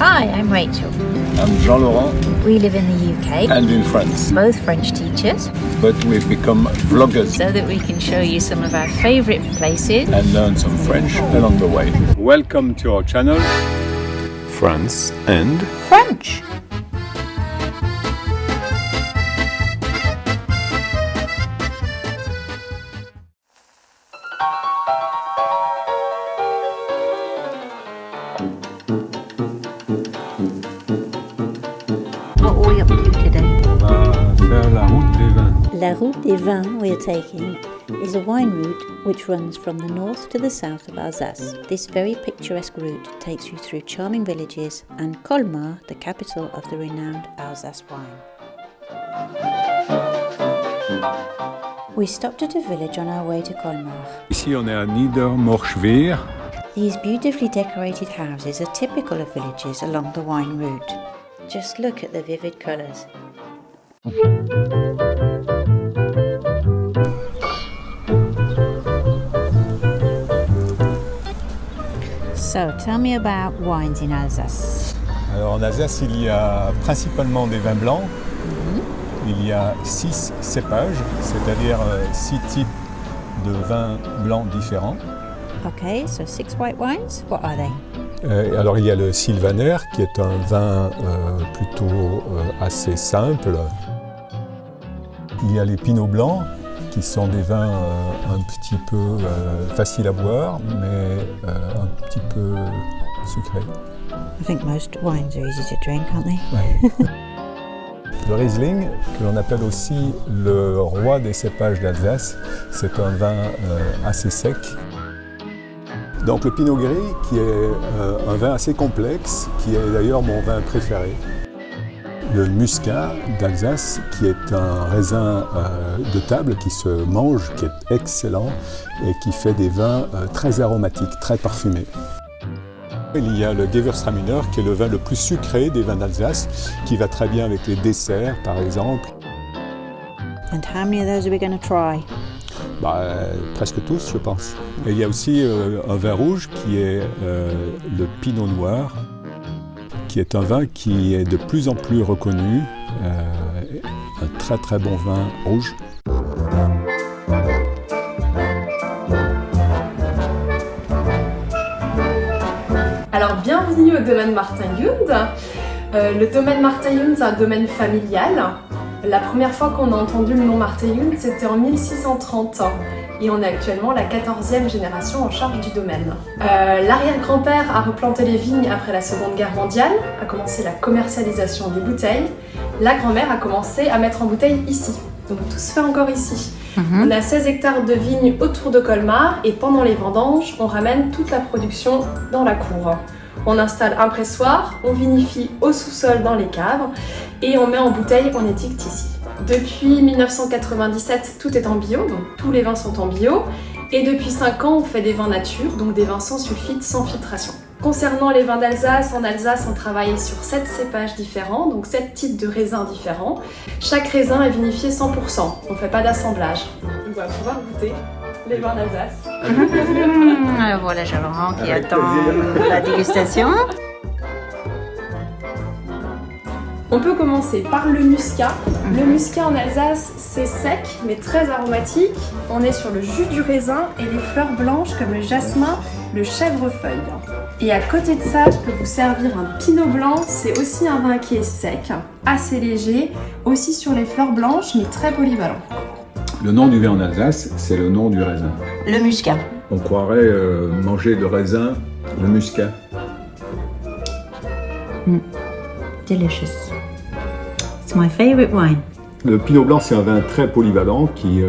Hi, I'm Rachel. I'm Jean-Laurent. We live in the UK. And in France. Both French teachers. But we've become vloggers. So that we can show you some of our favourite places. And learn some French along the way. Welcome to our channel. France and French. What are we up to today? on va faire la route des vins. La Route des Vins we are taking is a wine route which runs from the north to the south of Alsace. This very picturesque route takes you through charming villages and Colmar, the capital of the renowned Alsace wine. We stopped at a village on our way to Colmar. Ici on est à Niedermorschwihr. These beautifully decorated houses are typical of villages along the wine route. Just look at the vivid colours. So, tell me about wines in Alsace. Alors en Alsace, il y a principalement des vins blancs. Il y a 6 cépages, c'est-à-dire 6 types de vins blancs différents. Okay, so 6 white wines. What are they? Alors il y a le Sylvaner, qui est un vin plutôt assez simple. Il y a les Pinots blancs, qui sont des vins un petit peu faciles à boire, mais un petit peu sucrés. I think most wines are easy to drink, aren't they? Ouais. Le Riesling, que l'on appelle aussi le roi des cépages d'Alsace, c'est un vin assez sec. Donc le Pinot Gris, qui est un vin assez complexe, qui est d'ailleurs mon vin préféré. Le Muscat d'Alsace, qui est un raisin de table qui se mange, qui est excellent et qui fait des vins très aromatiques, très parfumés. Il y a le Gewürztraminer, qui est le vin le plus sucré des vins d'Alsace, qui va très bien avec les desserts, par exemple. And how many of those are we going to try? Presque tous, je pense. Et il y a aussi un vin rouge qui est le Pinot Noir, qui est un vin qui est de plus en plus reconnu, un très très bon vin rouge. Alors bienvenue au domaine Martin Jund. Le domaine Martin Jund, c'est un domaine familial. La première fois qu'on a entendu le nom Martin Jund, c'était en 1630 et on est actuellement la 14e génération en charge du domaine. L'arrière-grand-père a replanté les vignes après la Seconde Guerre mondiale, a commencé la commercialisation des bouteilles. La grand-mère a commencé à mettre en bouteille ici, donc tout se fait encore ici. On a 16 hectares de vignes autour de Colmar et pendant les vendanges, on ramène toute la production dans la cour. On installe un pressoir, on vinifie au sous-sol dans les caves et on met en bouteille, on étiquette ici. Depuis 1997, tout est en bio, donc tous les vins sont en bio. Et depuis 5 ans, on fait des vins nature, donc des vins sans sulfite, sans filtration. Concernant les vins d'Alsace, en Alsace, on travaille sur 7 cépages différents, donc 7 types de raisins différents. Chaque raisin est vinifié 100%, on ne fait pas d'assemblage. On va pouvoir goûter les vins d'Alsace. Alors voilà Jean-Laurent qui attend la dégustation. On peut commencer par le muscat. Le muscat en Alsace, c'est sec mais très aromatique. On est sur le jus du raisin et les fleurs blanches comme le jasmin, le chèvrefeuille. Et à côté de ça, je peux vous servir un pinot blanc. C'est aussi un vin qui est sec, assez léger, aussi sur les fleurs blanches mais très polyvalent. Le nom du vin en Alsace, c'est le nom du raisin. Le muscat. On croirait manger de raisin, le muscat. Delicious. It's my favorite wine. Le Pinot Blanc, c'est un vin très polyvalent qui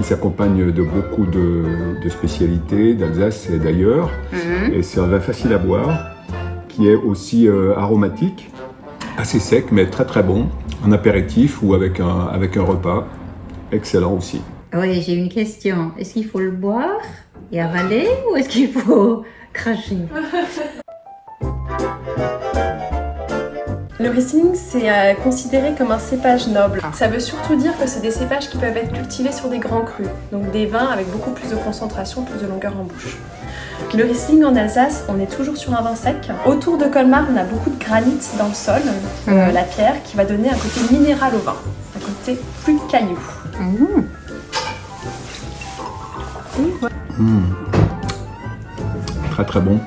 s'accompagne de beaucoup de spécialités d'Alsace et d'ailleurs. Et c'est un vin facile à boire, qui est aussi aromatique, assez sec mais très très bon, en apéritif ou avec un repas. Excellent aussi. Oui, j'ai une question. Est-ce qu'il faut le boire et avaler ou est-ce qu'il faut cracher? Le Riesling, c'est considéré comme un cépage noble. Ça veut surtout dire que c'est des cépages qui peuvent être cultivés sur des grands crus, donc des vins avec beaucoup plus de concentration, plus de longueur en bouche. Le Riesling en Alsace, on est toujours sur un vin sec. Autour de Colmar, on a beaucoup de granit dans le sol, la pierre, qui va donner un côté minéral au vin, un côté plus caillou. Très très bon.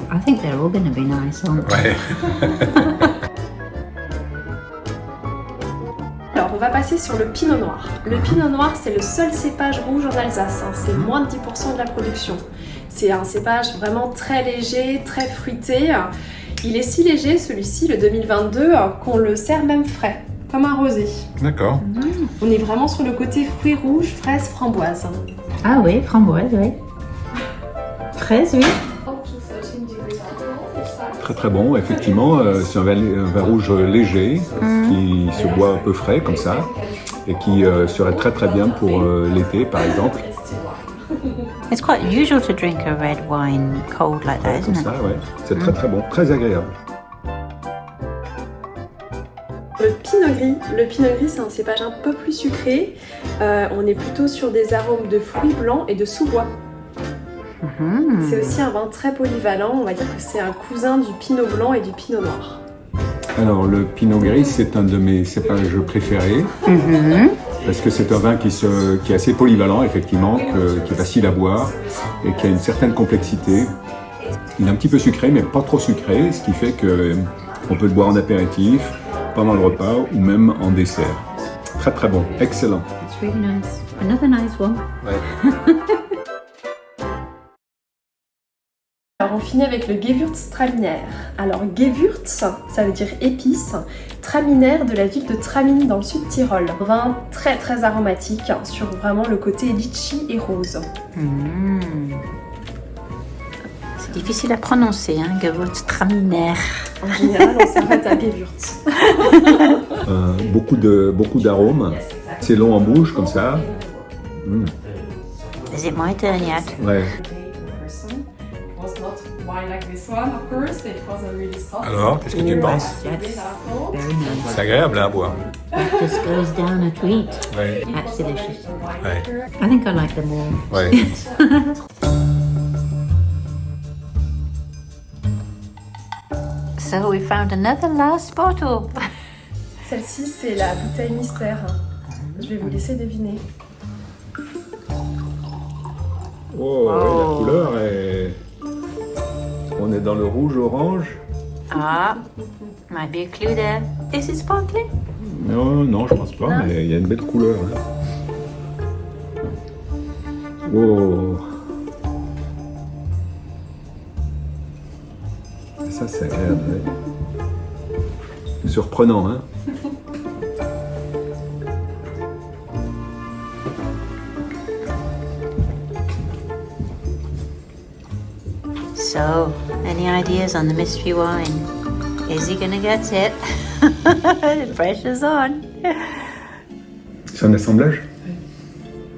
I think they're all going to be nice, aren't they? Ouais. Alors, on va passer sur le Pinot Noir. Le Pinot Noir, c'est le seul cépage rouge en Alsace. C'est moins de 10% de la production. C'est un cépage vraiment très léger, très fruité. Il est si léger, celui-ci, le 2022, qu'on le sert même frais, comme un rosé. D'accord. On est vraiment sur le côté fruits rouges, fraises, framboises. Ah oui, framboise, oui. Fraise, oui. Très très bon, effectivement. C'est un vin rouge léger qui se boit un peu frais comme ça et qui serait très très bien pour l'été par exemple. It's quite usual to drink a red wine cold like that, Comme isn't it? ça, ouais. C'est très très bon, très agréable. Le Pinot Gris, c'est un cépage un peu plus sucré. On est plutôt sur des arômes de fruits blancs et de sous-bois. C'est aussi un vin très polyvalent. On va dire que c'est un cousin du Pinot Blanc et du Pinot Noir. Alors le Pinot Gris, c'est un de mes cépages préférés parce que c'est un vin qui est assez polyvalent, effectivement, qui est facile à boire et qui a une certaine complexité. Il est un petit peu sucré, mais pas trop sucré, ce qui fait qu'on peut le boire en apéritif, pendant le repas ou même en dessert. Très très bon, excellent. It's really nice. Another nice one. Ouais. Alors on finit avec le Gewürztraminer. Alors Gewürz, ça veut dire épice, Traminer de la ville de Tramine dans le sud Tyrol. Vin très très aromatique sur vraiment le côté litchi et rose. C'est difficile à prononcer, hein, Gewürztraminer. En général, on s'arrête à Gewürz. Beaucoup d'arômes. C'est long en bouche comme ça. Is it my turn yet? Ouais. Alors, qu'est-ce que tu penses? That's very nice. C'est agréable à boire. That just goes down a treat. Ouais. That's delicious. Ouais. I think I like them all. Ouais. So we found another last bottle. Celle-ci, c'est la bouteille mystère. Je vais vous laisser deviner. Oh, ouais, la couleur est... On est dans le rouge-orange. Ah, might be a clue there. Is it sparkling? Non, je pense pas, mais il y a une belle couleur. Là. Oh. Ça, c'est agréable. Ouais. Surprenant, hein? So, any ideas on the mystery wine? Is he gonna get it? The pressure's on. C'est un assemblage?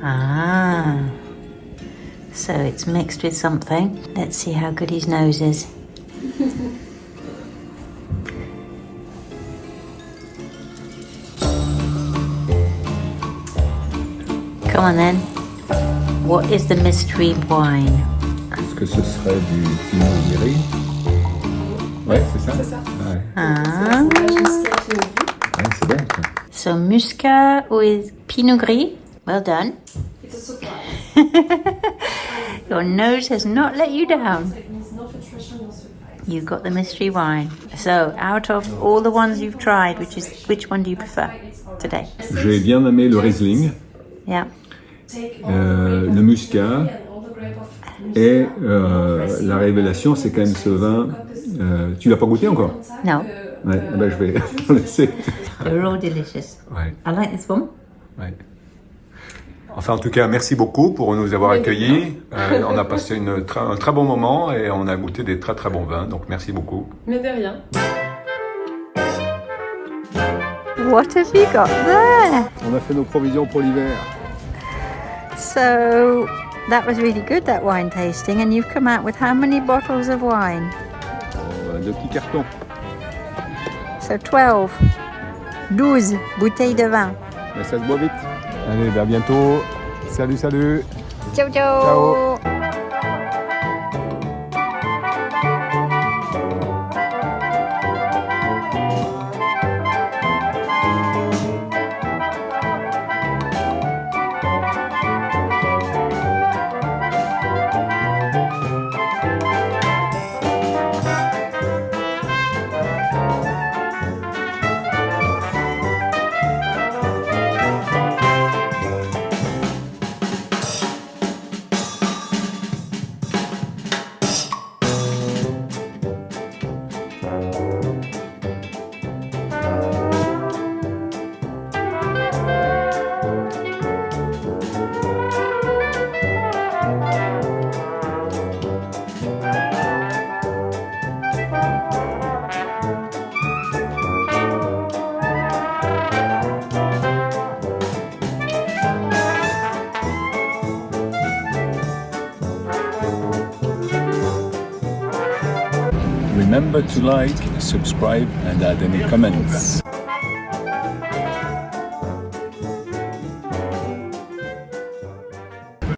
Ah. So it's mixed with something. Let's see how good his nose is. Come on then. What is the mystery wine? Est-ce que ce serait du Pinot Gris? Ouais, c'est ça? C'est ça. Ouais, Ah. ouais, c'est bon. Ça. So Muscat with Pinot Gris. Well done. It's a surprise. Your nose has not let you down. It means no filtration, no surprise. You got the mystery wine. So out of all the ones you've tried, which one do you prefer today? J'ai bien aimé le Riesling, Yeah. le Muscat et la révélation, c'est quand même ce vin. Tu l'as pas goûté encore? No, Ouais, ben je vais en laisser. they're all delicious. Ouais. I like this one. Ouais. Enfin, en tout cas, merci beaucoup pour nous avoir accueillis. On a passé un très bon moment et on a goûté des très très bons vins. Donc, merci beaucoup. Mais de rien. What have you got there? On a fait nos provisions pour l'hiver. So that was really good, that wine tasting, and you've come out with how many bottles of wine? Deux petits cartons. So 12 bouteilles de vin. Mais ça se boit vite. Allez, à bientôt. Salut, salut. Ciao, ciao. Ciao. Remember to like, subscribe and add any comments.